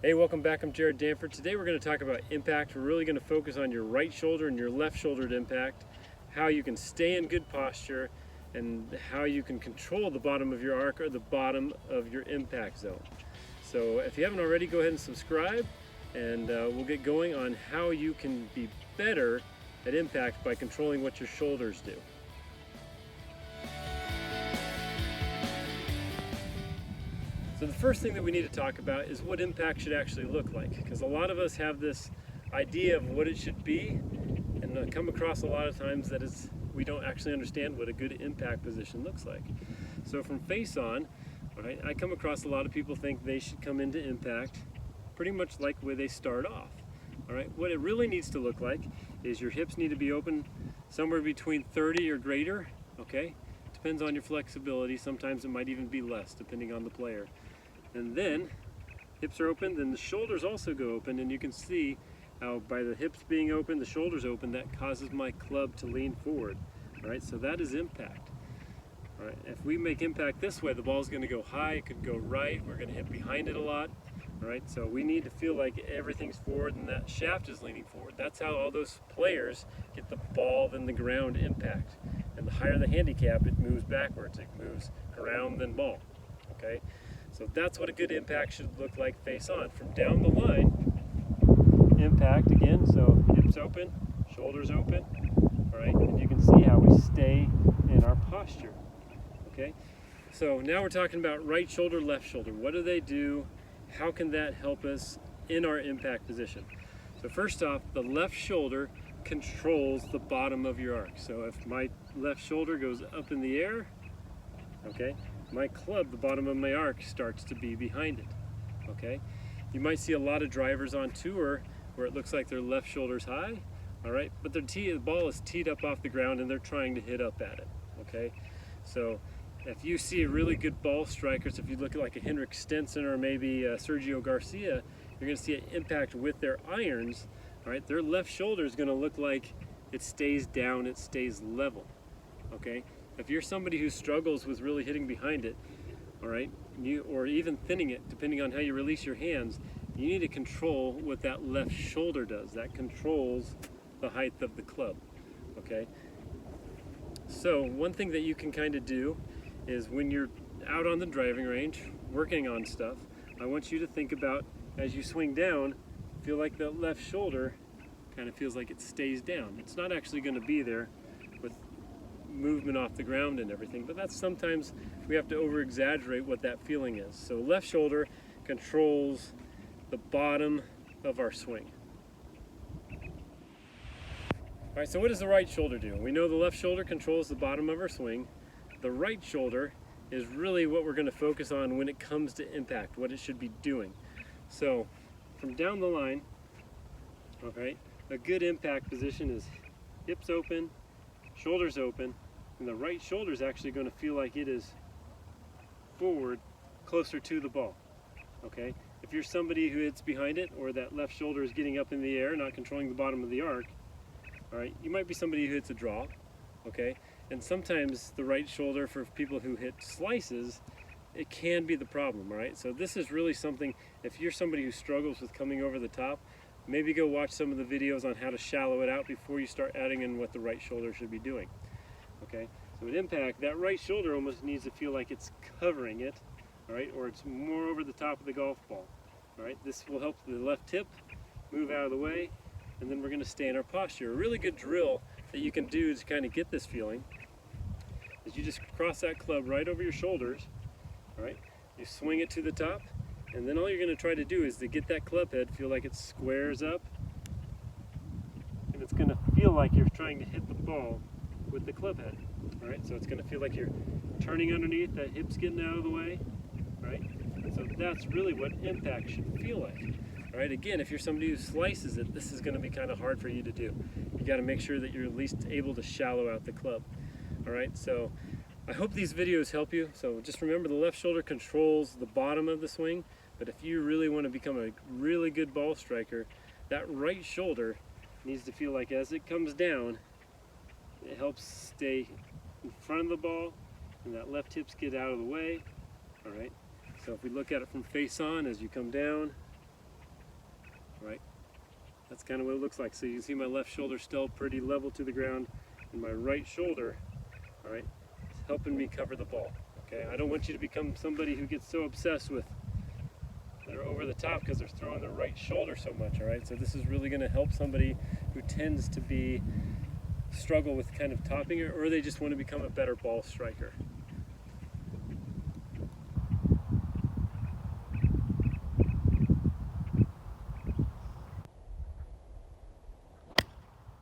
Hey, welcome back. I'm Jared Danford. Today we're going to talk about impact. We're really going to focus on your right shoulder and your left shouldered impact, how you can stay in good posture, and how you can control the bottom of your arc or the bottom of your impact zone. So if you haven't already, go ahead and subscribe, and we'll get going on how you can be better at impact by controlling what your shoulders do. So the first thing that we need to talk about is what impact should actually look like, because a lot of us have this idea of what it should be, and come across a lot of times that we don't actually understand what a good impact position looks like. So from face on, right, I come across a lot of people think they should come into impact pretty much like where they start off. All right, what it really needs to look like is your hips need to be open somewhere between 30 or greater. Okay, depends on your flexibility. Sometimes it might even be less depending on the player. And then hips are open, then the shoulders also go open, and you can see how by the hips being open, the shoulders open, that causes my club to lean forward. All right, so that is impact. All right, if we make impact this way, the ball is going to go high, it could go right, we're going to hit behind it a lot. All right, so we need to feel like everything's forward and that shaft is leaning forward. That's how all those players get the ball then the ground impact. And the higher the handicap, it moves backwards. It moves ground then ball. Okay, so that's what a good impact should look like face on. From down the line, impact again, so hips open, shoulders open. All right, and you can see how we stay in our posture. Okay, so now we're talking about right shoulder, left shoulder. What do they do? How can that help us in our impact position? So first off, the left shoulder controls the bottom of your arc. So if my left shoulder goes up in the air, okay, my club, the bottom of my arc, starts to be behind it. Okay, you might see a lot of drivers on tour where it looks like their left shoulder's high, all right, but the ball is teed up off the ground and they're trying to hit up at it. Okay, so if you see really good ball strikers, if you look at like a Henrik Stenson or maybe Sergio Garcia, you're going to see an impact with their irons. All right, their left shoulder is going to look like it stays down, it stays level. Okay, if you're somebody who struggles with really hitting behind it, all right, or even thinning it, depending on how you release your hands, you need to control what that left shoulder does. That controls the height of the club. Okay, so one thing that you can kind of do is when you're out on the driving range working on stuff, I want you to think about, as you swing down, feel like that left shoulder kind of feels like it stays down. It's not actually going to be there with movement off the ground and everything, but that's sometimes we have to over exaggerate what that feeling is. So left shoulder controls the bottom of our swing. All right, so what does the right shoulder do? We know the left shoulder controls the bottom of our swing. The right shoulder is really what we're going to focus on when it comes to impact, what it should be doing. So from down the line, all right, a good impact position is hips open, shoulders open, and the right shoulder is actually going to feel like it is forward, closer to the ball. Okay, if you're somebody who hits behind it, or that left shoulder is getting up in the air, not controlling the bottom of the arc, all right, you might be somebody who hits a draw. Okay, and sometimes the right shoulder for people who hit slices, it can be the problem. All right, so this is really something, if you're somebody who struggles with coming over the top, maybe go watch some of the videos on how to shallow it out before you start adding in what the right shoulder should be doing. Okay, so with impact, that right shoulder almost needs to feel like it's covering it, all right, or it's more over the top of the golf ball. All right, this will help the left hip move out of the way, and then we're going to stay in our posture. A really good drill that you can do to kind of get this feeling is you just cross that club right over your shoulders. All right, you swing it to the top, and then all you're going to try to do is to get that club head, feel like it squares up, and it's going to feel like you're trying to hit the ball with the club head. All right, so it's going to feel like you're turning underneath, that hip's getting out of the way. All right, and so that's really what impact should feel like. All right, again, if you're somebody who slices it, this is going to be kind of hard for you to do. You got to make sure that you're at least able to shallow out the club. All right, so I hope these videos help you. So just remember, the left shoulder controls the bottom of the swing, but if you really want to become a really good ball striker, that right shoulder needs to feel like as it comes down, it helps stay in front of the ball, and that left hips get out of the way. All right, so if we look at it from face on, as you come down, right? That's kind of what it looks like. So you can see my left shoulder still pretty level to the ground, and my right shoulder, all right, is helping me cover the ball. Okay, I don't want you to become somebody who gets so obsessed with they're over the top because they're throwing their right shoulder so much, all right? So this is really going to help somebody who tends to struggle with kind of topping it, or they just want to become a better ball striker.